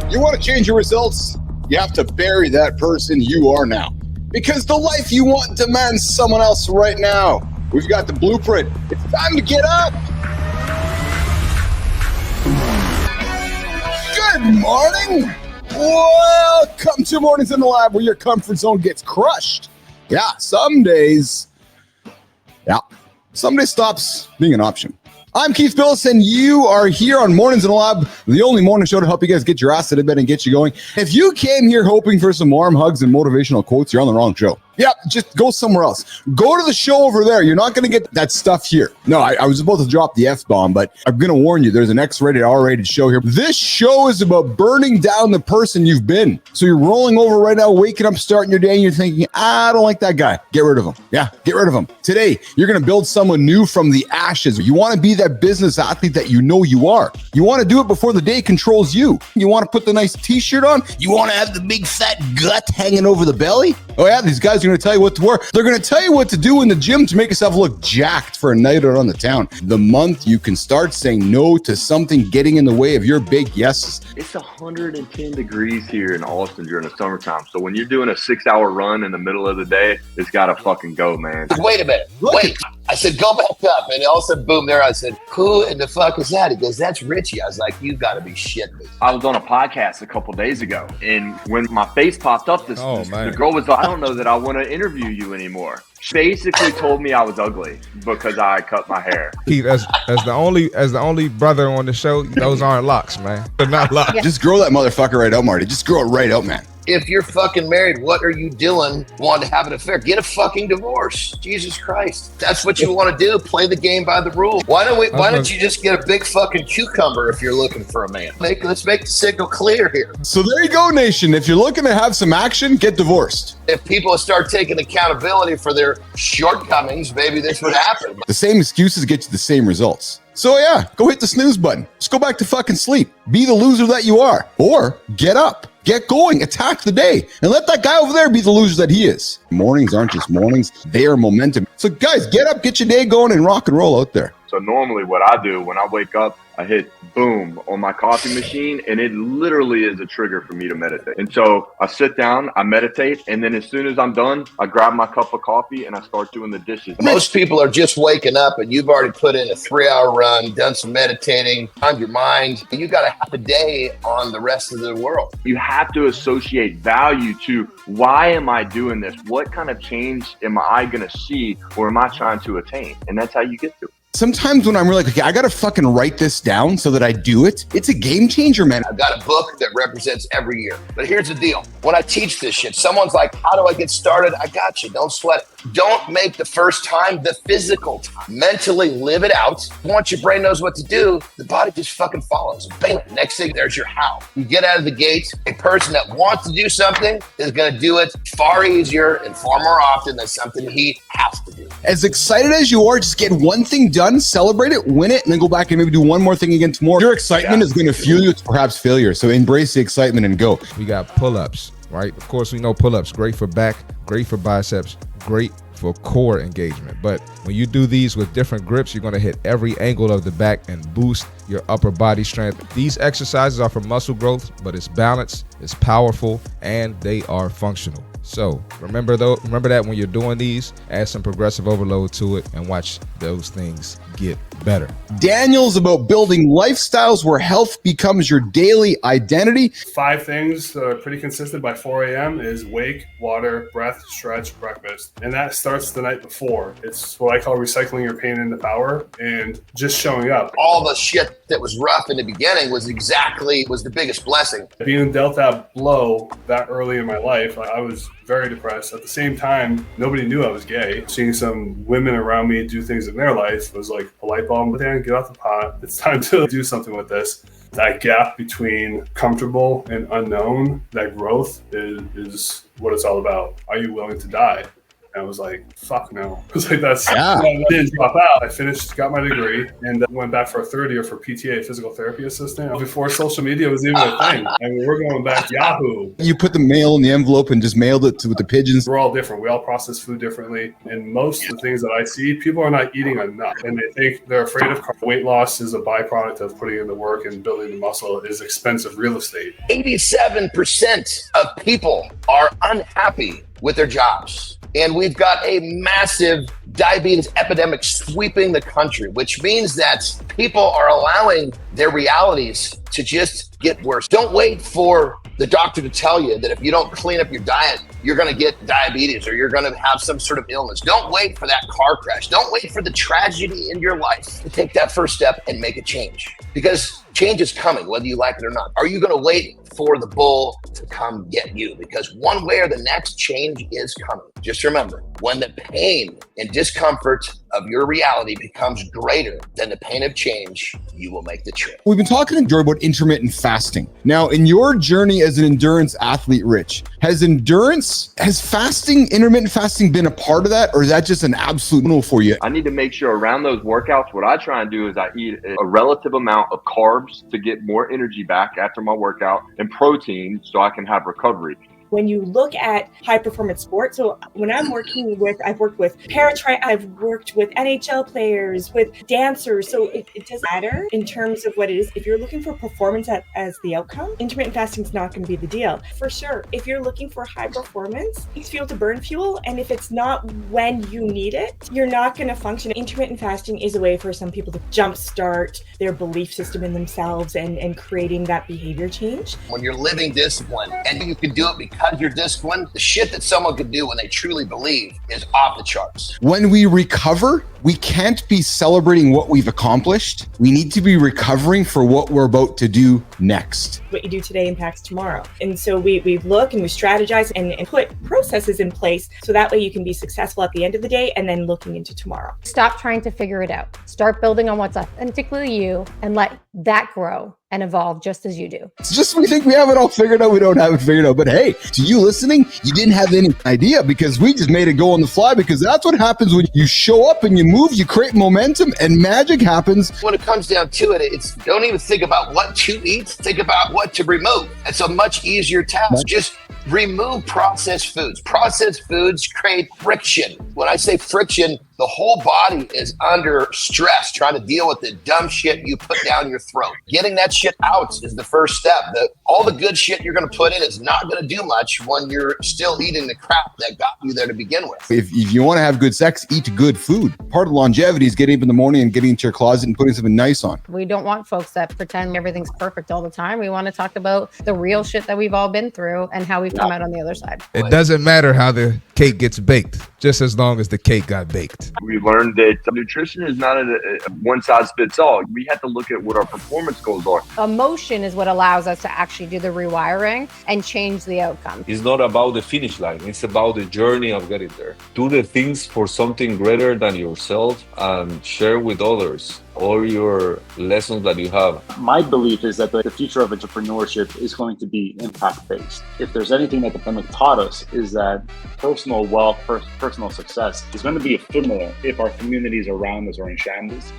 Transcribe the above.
You want to change your results? You have to bury that person you are now. Because the life you want demands someone else right now. We've got the blueprint. It's time to get up. Good morning. Welcome to Mornings in the Lab, where your comfort zone gets crushed. Some days stops being an option. I'm Keith Bilous, and you are here on Mornings in the Lab, the only morning show to help you guys get your ass out of bed and get you going. If you came here hoping for some warm hugs and motivational quotes, you're on the wrong show. Just go somewhere else. Go to the show over there. You're not going to get that stuff here. No, I was about to drop the F-bomb, but I'm going to warn you, there's an X-rated, R-rated show here. This show is about burning down the person you've been. So you're rolling over right now, waking up, starting your day, and you're thinking, I don't like that guy. Get rid of him. Get rid of him. Today, you're going to build someone new from the ashes. You want to be that business athlete that you know you are. You want to do it before the day controls you. You want to put the nice t-shirt on. You want to have the big fat gut hanging over the belly. Oh yeah, these guys are going to tell you what to wear. They're going to tell you what to do in the gym to make yourself look jacked for a night out on the town. The month you can start saying no to something getting in the way of your big yeses. It's 110 degrees here in Austin during the summertime. So when you're doing a 6-hour run in the middle of the day, it's got to fucking go, man. Wait a minute. Wait. I said, go back up. And all of a sudden, boom, there. I said, who in the fuck is that? He goes, that's Richie. I was like, you got to be shitting me. I was on a podcast a couple days ago, and when my face popped up, the girl was like, I don't know that I want to interview you anymore. She basically told me I was ugly because I cut my hair. Keith, as the only brother on the show, those aren't locks, man. They're not locks. Yeah. Just grow that motherfucker right out, Marty. Just grow it right out, man. If you're fucking married, what are you doing wanting to have an affair? Get a fucking divorce. Jesus Christ. That's what you want to do. Play the game by the rules. Why don't you just get a big fucking cucumber if you're looking for a man? Let's make the signal clear here. So there you go, nation. If you're looking to have some action, get divorced. If people start taking accountability for their shortcomings, maybe this would happen. The same excuses get you the same results. So go hit the snooze button. Just go back to fucking sleep. Be the loser that you are. Or get up, get going, attack the day, and let that guy over there be the loser that he is. Mornings aren't just mornings. They are momentum. So guys, get up, get your day going, and rock and roll out there. So normally what I do when I wake up, I hit boom on my coffee machine, and it literally is a trigger for me to meditate. And so I sit down, I meditate, and then as soon as I'm done, I grab my cup of coffee and I start doing the dishes. Most people are just waking up, and you've already put in a 3-hour run, done some meditating on your mind. You got to have a day on the rest of the world. You have to associate value to why am I doing this? What kind of change am I going to see, or am I trying to attain? And that's how you get to it. Sometimes when I'm really like, okay, I got to fucking write this down so that I do it. It's a game changer, man. I've got a book that represents every year. But here's the deal. When I teach this shit, someone's like, how do I get started? I got you. Don't sweat it. Don't make the first time the physical time. Mentally live it out. Once your brain knows what to do, the body just fucking follows. Bam. Next thing, there's your how. You get out of the gate. A person that wants to do something is going to do it far easier and far more often than something he has to do. As excited as you are, just get one thing done, celebrate it, win it, and then go back and maybe do one more thing again tomorrow. Your excitement is going to fuel you to perhaps failure. So embrace the excitement and go. We got pull-ups, right? Of course, we know pull-ups, great for back, great for biceps, great for core engagement. But when you do these with different grips, you're going to hit every angle of the back and boost your upper body strength. These exercises are for muscle growth, but it's balanced, it's powerful, and they are functional. So remember that when you're doing these, add some progressive overload to it and watch those things get better. Daniel's about building lifestyles where health becomes your daily identity. 5 things that are pretty consistent by 4 a.m. is wake, water, breath, stretch, breakfast. And that starts the night before. It's what I call recycling your pain into power and just showing up. All the shit that was rough in the beginning was the biggest blessing. Being dealt that blow that early in my life, I was very depressed. At the same time, nobody knew I was gay. Seeing some women around me do things in their life was like a light bulb. But then get off the pot. It's time to do something with this. That gap between comfortable and unknown, that growth is what it's all about. Are you willing to die? And I was like, fuck no. I was like, that's, Yeah. I didn't drop out. I finished, got my degree, and went back for a third year for PTA, physical therapy assistant, before social media was even a thing. I mean, we're going back to Yahoo. You put the mail in the envelope and just mailed it with the pigeons. We're all different. We all process food differently. And most of the things that I see, people are not eating enough. And they think they're afraid of weight loss is a byproduct of putting in the work and building the muscle is expensive real estate. 87% of people are unhappy with their jobs. And we've got a massive diabetes epidemic sweeping the country, which means that people are allowing their realities to just get worse. Don't wait for the doctor to tell you that if you don't clean up your diet, you're going to get diabetes or you're going to have some sort of illness. Don't wait for that car crash. Don't wait for the tragedy in your life to take that first step and make a change, because change is coming, whether you like it or not. Are you going to wait for the bull to come get you? Because one way or the next, change is coming. Just remember, when the pain and discomfort of your reality becomes greater than the pain of change, you will make the trip. We've been talking to Jordan about intermittent fasting. Now, in your journey as an endurance athlete, Rich, has fasting, intermittent fasting been a part of that, or is that just an absolute no for you? I need to make sure around those workouts, what I try and do is I eat a relative amount of carbs to get more energy back after my workout and protein so I can have recovery. When you look at high performance sports, so when I've worked with I've worked with NHL players, with dancers, so it doesn't matter in terms of what it is. If you're looking for performance as the outcome, intermittent fasting is not going to be the deal. For sure, if you're looking for high performance, it's fuel to burn fuel, and if it's not when you need it, you're not going to function. Intermittent fasting is a way for some people to jumpstart their belief system in themselves and creating that behavior change. When you're living discipline and you can do it because you're disciplined, the shit that someone could do when they truly believe is off the charts. When we recover, we can't be celebrating what we've accomplished. We need to be recovering for what we're about to do next. What you do today impacts tomorrow. And so we look and we strategize and put processes in place so that way you can be successful at the end of the day and then looking into tomorrow. Stop trying to figure it out. Start building on what's authentically you and let that grow and evolve just as you do. It's just we think we have it all figured out. We don't have it figured out. But hey, to you listening, you didn't have any idea because we just made it go on the fly, because that's what happens when you show up and you move, you create momentum and magic happens. When it comes down to it, it's don't even think about what to eat, think about what to remove. It's a much easier task. Just remove processed foods. Processed foods create friction. When I say friction, the whole body is under stress trying to deal with the dumb shit you put down your throat. Getting that shit out is the first step. All the good shit you're going to put in is not going to do much when you're still eating the crap that got you there to begin with. If you want to have good sex, eat good food. Part of longevity is getting up in the morning and getting into your closet and putting something nice on. We don't want folks that pretend everything's perfect all the time. We want to talk about the real shit that we've all been through and how we've come out on the other side. It doesn't matter how the cake gets baked, just as long as the cake got baked. We learned that nutrition is not a one size fits all. We have to look at what our performance goals are. Emotion is what allows us to actually do the rewiring and change the outcome. It's not about the finish line. It's about the journey of getting there. Do the things for something greater than yourself and share with others all your lessons that you have. My belief is that the future of entrepreneurship is going to be impact-based. If there's anything that the pandemic taught us, is that personal wealth, personal success is going to be ephemeral if our communities around us are in shambles.